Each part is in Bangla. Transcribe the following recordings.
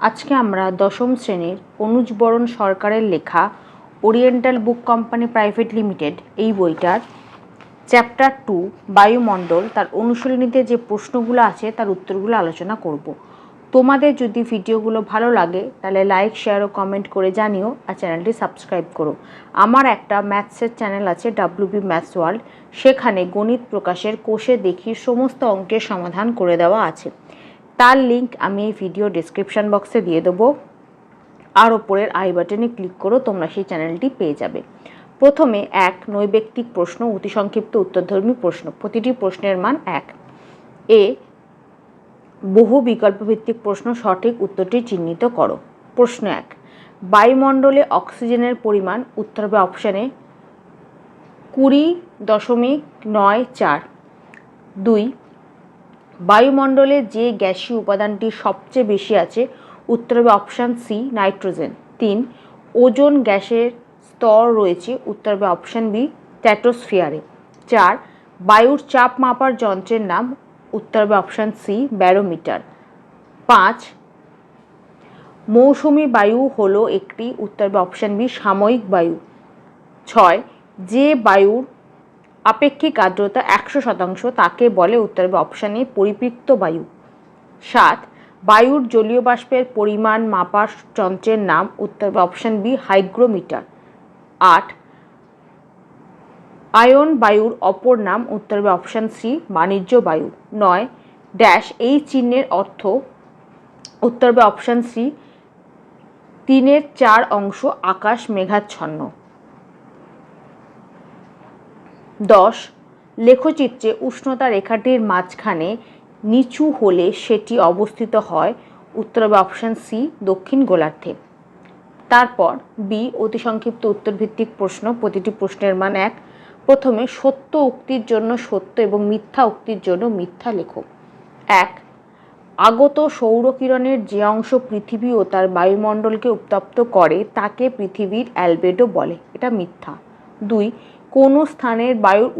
আজকে আমরা দশম শ্রেণীর অনুজ বরণ সরকারের লেখা ওরিয়েন্টাল বুক কোম্পানি প্রাইভেট লিমিটেড এই বইটার চ্যাপ্টার 2 বায়ুমণ্ডল তার অনুশীলনীতে যে প্রশ্নগুলো আছে তার উত্তরগুলো আলোচনা করব। তোমাদের যদি ভিডিওগুলো ভালো লাগে তাহলে লাইক, শেয়ার ও কমেন্ট করে জানিও, আর চ্যানেলটি সাবস্ক্রাইব করো। আমার একটা ম্যাথসের চ্যানেল আছে WB ম্যাথস ওয়ার্ল্ড, সেখানে গণিত প্রকাশের কোষে দেখি সমস্ত অঙ্কের সমাধান করে দেওয়া আছে। তার লিঙ্ক আমি এই ভিডিও ডেসক্রিপশন বক্সে দিয়ে দেবো, আর ওপরের আই বাটনে ক্লিক করো, তোমরা সেই চ্যানেলটি পেয়ে যাবে। প্রথমে এক নৈবেক্তিক প্রশ্ন, অতি সংক্ষিপ্ত উত্তরধর্মী প্রশ্ন, প্রতিটি প্রশ্নের মান 1। এ বহু বিকল্প ভিত্তিক প্রশ্ন, সঠিক উত্তরটি চিহ্নিত করো। প্রশ্ন 1, বায়ুমণ্ডলে অক্সিজেনের পরিমাণ, উত্তর হবে অপশানে 20.94। 2, বায়ুমণ্ডলে যে গ্যাসীয় উপাদানটি সবচেয়ে বেশি আছে, উত্তর হবে অপশান সি নাইট্রোজেন। 3, ওজোন গ্যাসের স্তর রয়েছে, উত্তর হবে অপশান বি স্ট্র্যাটোস্ফিয়ারে। 4, বায়ুর চাপ মাপার যন্ত্রের নাম, উত্তর হবে অপশান সি ব্যারোমিটার। 5, মৌসুমী বায়ু হলো একটি, উত্তর হবে অপশান বি সাময়িক বায়ু। 6, যে বায়ুর আপেক্ষিক আর্দ্রতা 100% তাকে বলে, উত্তর হবে অপশান এ পরিপৃক্ত বায়ু। 7, বায়ুর জলীয় বাষ্পের পরিমাণ মাপার যন্ত্রের নাম, উত্তর হবে অপশান বি হাইগ্রোমিটার। 8, আয়ন বায়ুর অপর নাম, উত্তর হবে অপশান সি বাণিজ্য বায়ু। 9, ড্যাশ এই চিহ্নের অর্থ, উত্তর হবে অপশান সি 3/4 অংশ আকাশ মেঘাচ্ছন্ন। 10, লেখচিত্রে উষ্ণতা রেখাটির মাঝখানে নিচু হলে সেটি অবস্থিত হয়, উত্তর হবে অপশান সি দক্ষিণ গোলার্ধে। তারপর বি অতি সংক্ষিপ্ত উত্তরভিত্তিক প্রশ্ন, প্রতিটি প্রশ্নের মান 1। প্রথমে সত্য উক্তির জন্য সত্য এবং মিথ্যা উক্তির জন্য মিথ্যা লেখো। 1, আগত সৌরকিরণের যে অংশ পৃথিবী ও তার বায়ুমণ্ডলকে উত্তপ্ত করে তাকে পৃথিবীর অ্যালবেডো বলে, এটা মিথ্যা। 2, কোনো স্থানের বায়ুর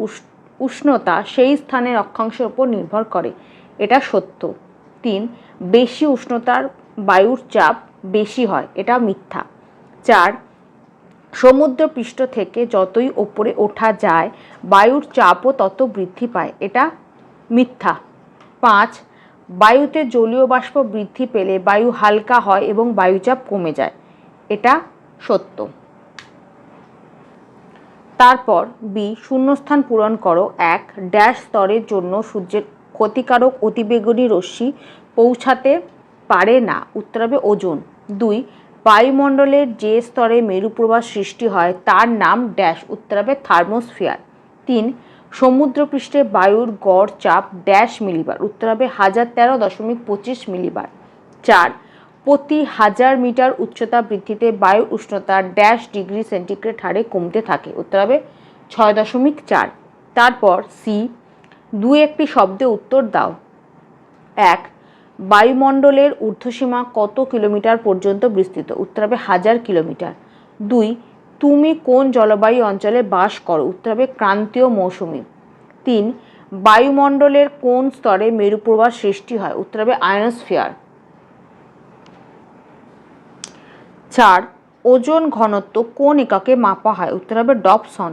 উষ্ণতা সেই স্থানের অক্ষাংশের উপর নির্ভর করে, এটা সত্য। 3, বেশি উষ্ণতার বায়ুর চাপ বেশি হয়, এটা মিথ্যা। 4, সমুদ্রপৃষ্ঠ থেকে যতই ওপরে ওঠা যায় বায়ুর চাপও তত বৃদ্ধি পায়, এটা মিথ্যা। 5, বায়ুতে জলীয় বাষ্প বৃদ্ধি পেলে বায়ু হালকা হয় এবং বায়ুচাপ কমে যায়, এটা সত্য। তারপর বি শূন্যস্থান পূরণ করো। 1, ড্যাশ স্তরের জন্য সূর্যের ক্ষতিকারক অতিবেগুনি রশ্মি পৌঁছাতে পারে না, উত্তর হবে ওজোন। 2, বায়ুমণ্ডলের যে স্তরে মেরুপ্রবাহ সৃষ্টি হয় তার নাম ড্যাশ, উত্তর হবে থার্মোস্ফিয়ার। 3, সমুদ্রপৃষ্ঠে বায়ুর গড় চাপ ড্যাশ মিলিবার, উত্তর হবে 1013.25 মিলিবার। 4, প্রতি 1000 মিটার উচ্চতা বৃদ্ধিতে বায়ুর উষ্ণতা ড্যাশ ডিগ্রি সেন্টিগ্রেড হারে কমতে থাকে, উত্তর হবে 6.4। তারপর সি 2-1টি শব্দে উত্তর দাও। 1, বায়ুমণ্ডলের ঊর্ধ্বসীমা কত কিলোমিটার পর্যন্ত বিস্তৃত, উত্তর হবে 1000 কিলোমিটার। 2, তুমি কোন জলবায়ু অঞ্চলে বাস করো, উত্তর হবে ক্রান্তীয় মৌসুমী। 3, বায়ুমণ্ডলের কোন স্তরে মেরুপ্রবাহ সৃষ্টি হয়, উত্তর হবে আয়নোস্ফিয়ার। 4, ওজোন ঘনত্ব কোন এককে মাপা হয়, উত্তর হবে ডপসন।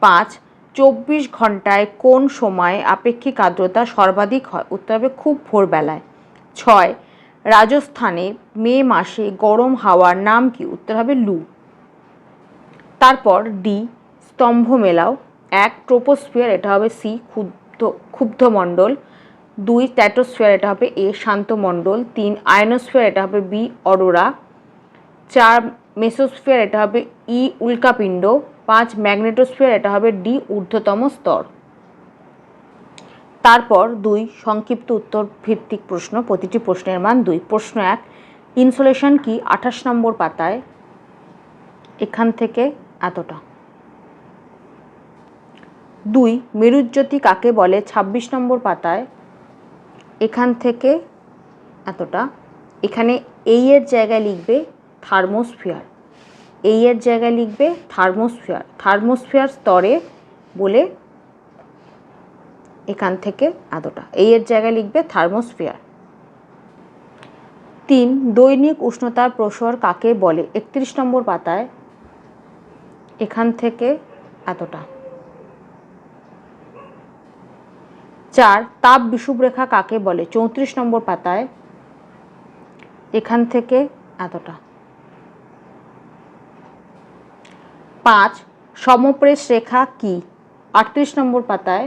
5, 24 ঘন্টায় কোন সময়ে আপেক্ষিক আর্দ্রতা সর্বাধিক হয়, উত্তর হবে খুব ভোরবেলায়। 6, রাজস্থানে মে মাসে গরম হাওয়ার নাম কি, উত্তর হবে লু। তারপর ডি স্তম্ভ মেলাও। 1, ট্রোপোস্ফিয়ার, এটা হবে সি ক্ষুব্ধ মণ্ডল। 2, স্ট্র্যাটোস্ফিয়ার, এটা হবে এ শান্ত মণ্ডল। 3, আয়নোস্ফিয়ার, এটা হবে বি অরোরা। 4, মেসোস্ফিয়ার, এটা হবে ই উল্কাপিণ্ড। 5, ম্যাগনেটোস্ফিয়ার, এটা হবে ডি ঊর্ধ্বতম স্তর। তারপর 2 সংক্ষিপ্ত উত্তর ভিত্তিক প্রশ্ন, প্রতিটি প্রশ্নের মান 2। প্রশ্ন 1, ইনসুলেশন কি, 28 নম্বর পাতায় এখান থেকে এতটা। 2, মেরুজ্যোতি কাকে বলে, 26 নম্বর পাতায় এখান থেকে এতটা। এখানে এই এর জায়গায় লিখবে থার্মোস্ফিয়ার, এই এর জায়গায় লিখবে থার্মোস্ফিয়ার, থার্মোস্ফিয়ার স্তরে বলে এখান থেকে এতটা, এই এর জায়গায় লিখবে থার্মোস্ফিয়ার। 3 দৈনিক উষ্ণতার প্রসর কাকে বলে? 31 নম্বর পাতায়, এখান থেকে এতটা। 4 তাপ বিষুবরেখা কাকে বলে? 34 নম্বর পাতায়, এখান থেকে এতটা। 5 সমপ্রেষ রেখা কি? 38 নম্বর পাতায়,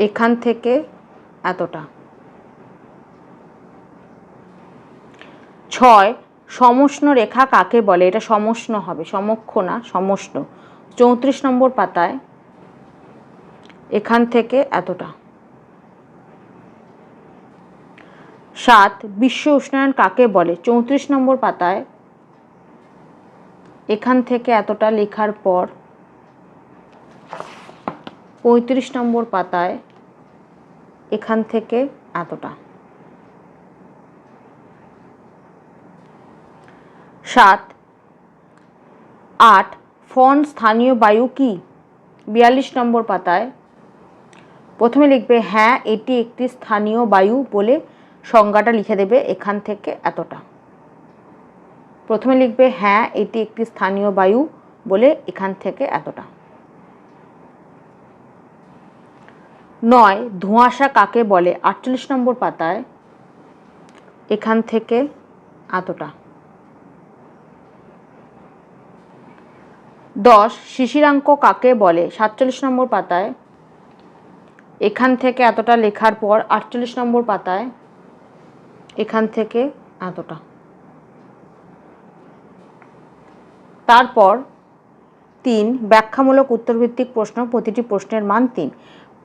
এখান থেকে এতটা। 6 সমষ্ণ রেখা কাকে বলে? এটা সমষ্ণ হবে, সমক্ষ না, সমষ্ণ। 34 নম্বর পাতায়, এখান থেকে এতটা। 7 বিশ্ব উষ্ণায়ন কাকে বলে? 34 নম্বর পাতায়, এখান থেকে এতটা লেখার পর 35 নম্বর পাতায়, এখান থেকে এতটা। 7 8 ফন স্থানীয় বায়ু কি? 42 নম্বর পাতায়, প্রথমে লিখবে হ্যাঁ এটি একটি স্থানীয় বায়ু বলে সংজ্ঞাটা লিখে দেবে, এখান থেকে এতটা। প্রথমে লিখবে হ্যাঁ এটি একটি স্থানীয় বায়ু বলে এখান থেকে এতটা। 9 ধোঁয়াশা কাকে বলে? 48 নম্বর পাতায়, এখান থেকে এতটা। 10 শিশিরাঙ্ক কাকে বলে? 47 নম্বর পাতায়, এখান থেকে এতটা লেখার পর 48 নম্বর পাতায়, এখান থেকে এতটা। তারপর 3 ব্যাখ্যামূলক উত্তরভিত্তিক প্রশ্ন, প্রতিটি প্রশ্নের মান 3।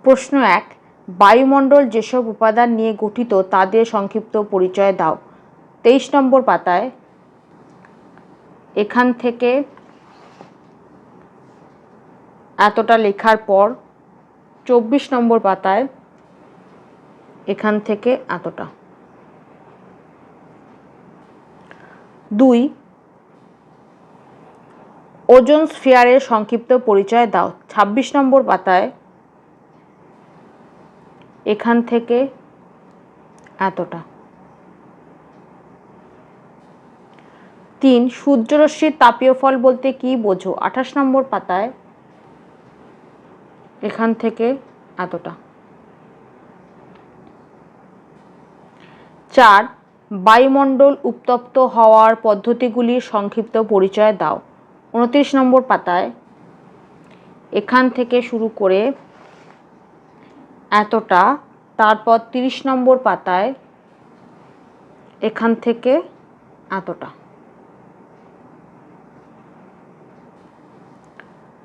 প্রশ্ন 1 বায়ুমণ্ডল যেসব উপাদান নিয়ে গঠিত তাদের সংক্ষিপ্ত পরিচয় দাও। 23 নম্বর পাতায়, এখান থেকে এতটা লেখার পর 24 নম্বর পাতায়, এখান থেকে এতটা। 2 ওজোন স্ফিয়ারের সংক্ষিপ্ত পরিচয় দাও। 26 নম্বর পাতায়, এখান থেকে এতটা। 3 সূর্যরশ্মির তাপীয় ফল বলতে কি বোঝো? 28 নম্বর পাতায়, এখান থেকে এতটা। 4 বায়ুমণ্ডল উত্তপ্ত হওয়ার পদ্ধতিগুলির সংক্ষিপ্ত পরিচয় দাও। 29 নম্বর পাতায়, এখান থেকে শুরু করে এতটা। তারপর 30 নম্বর পাতায়, এখান থেকে এতটা।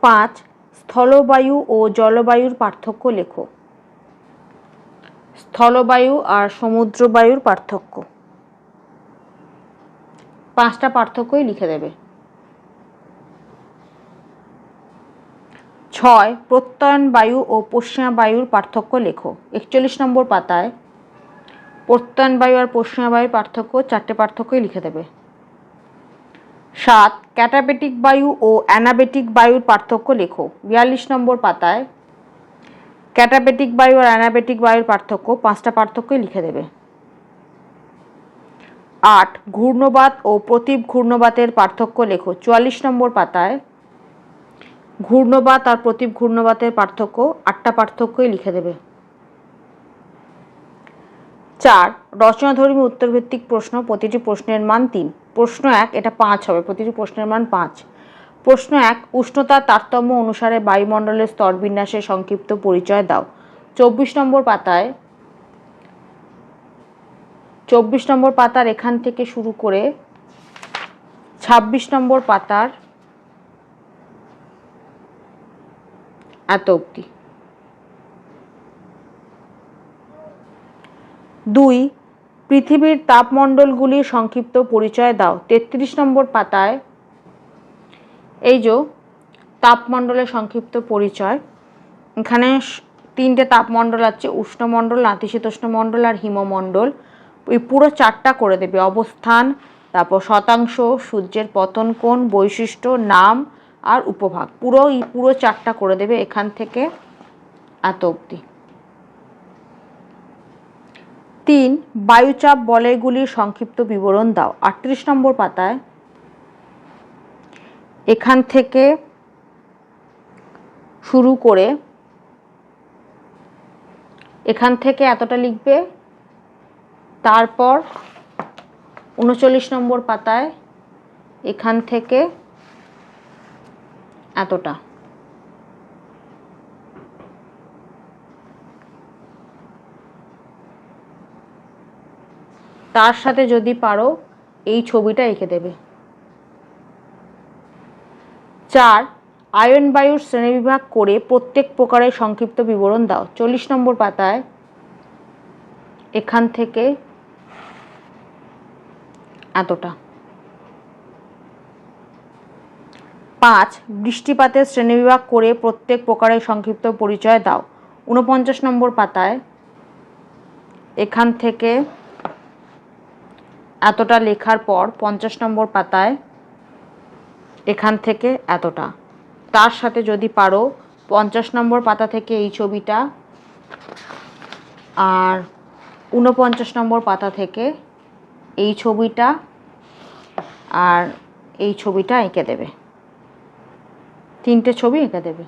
5 স্থলবায়ু ও জলবায়ুর পার্থক্য লেখো। স্থলবায়ু আর সমুদ্রবায়ুর পার্থক্য, 5টা পার্থক্যই লিখে দেবে। 6 প্রত্যয়ন বায়ু ও পশ্চিমা বায়ুর পার্থক্য লেখো। 41 নম্বর পাতায়, প্রত্যয়ন বায়ু আর পশ্চিমা বায়ুর পার্থক্য, 4টে পার্থক্যই লিখে দেবে। 7 ক্যাটাবেটিক বায়ু ও অ্যানাবেটিক বায়ুর পার্থক্য লেখো। 42 নম্বর পাতায়, ক্যাটাবেটিক বায়ু আর অ্যানাবেটিক বায়ুর পার্থক্য, 5টা পার্থক্যই লিখে দেবে। 8 ঘূর্ণবাত ও প্রতীপ ঘূর্ণবাতের পার্থক্য লেখো। 44 নম্বর পাতায়, ঘূর্ণবাত আর প্রতীপ ঘূর্ণবাতের পার্থক্য, 8টা পার্থক্যই লিখে দেবে। 4 রচনাধর্মী উত্তরভিত্তিক প্রশ্ন, প্রতিটি প্রশ্নের মান 3। প্রশ্ন 1 এটা 5 হবে, প্রতিটি প্রশ্নের মান 5। প্রশ্ন 1 উষ্ণতার তারতম্য অনুসারে বায়ুমণ্ডলের স্তরবিন্যাসের সংক্ষিপ্ত পরিচয় দাও। 24 নম্বর পাতায়, 24 নম্বর পাতার এখান থেকে শুরু করে 26 নম্বর পাতার এত অবধি। 2 পৃথিবীর তাপমণ্ডলগুলির সংক্ষিপ্ত পরিচয় দাও। 33 নম্বর পাতায়, এই যে তাপমণ্ডলের সংক্ষিপ্ত পরিচয়, এখানে 3টে তাপমণ্ডল আছে, উষ্ণমণ্ডল, নাতিশীতোষ্ণ মণ্ডল আর হিমমণ্ডল। ওই পুরো 4টা করে দেবে, অবস্থান, তারপর শতাংশ, সূর্যের পতন কোণ, বৈশিষ্ট্য, নাম আর উপভাগ, পুরো 4টা করে দেবে এখান থেকে এত অবধি। 3 বায়ুচাপ বলয়গুলির সংক্ষিপ্ত বিবরণ দাও। 38 নম্বর পাতায় এখান থেকে শুরু করে এখান থেকে এতটা লিখবে, তারপর 39 নম্বর পাতায় এখান থেকে এতটা। তার সাথে যদি পারো এই ছবিটা এঁকে দেবে। 4 আয়ন বায়ুর শ্রেণীবিভাগ করে প্রত্যেক প্রকারের সংক্ষিপ্ত বিবরণ দাও। 40 নম্বর পাতায় এখান থেকে এতটা। 5 বৃষ্টিপাতের শ্রেণীবিভাগ করে প্রত্যেক প্রকারের সংক্ষিপ্ত পরিচয় দাও। 49 নম্বর পাতায় এখান থেকে এতটা লেখার পর 50 নম্বর পাতায় এখান থেকে এতটা। তার সাথে যদি পারো 50 নম্বর পাতা থেকে এই ছবিটা আর 49 নম্বর পাতা থেকে এই ছবিটা আর এই ছবিটা এঁকে দেবে। 3টে ছবি এঁকে দেবে।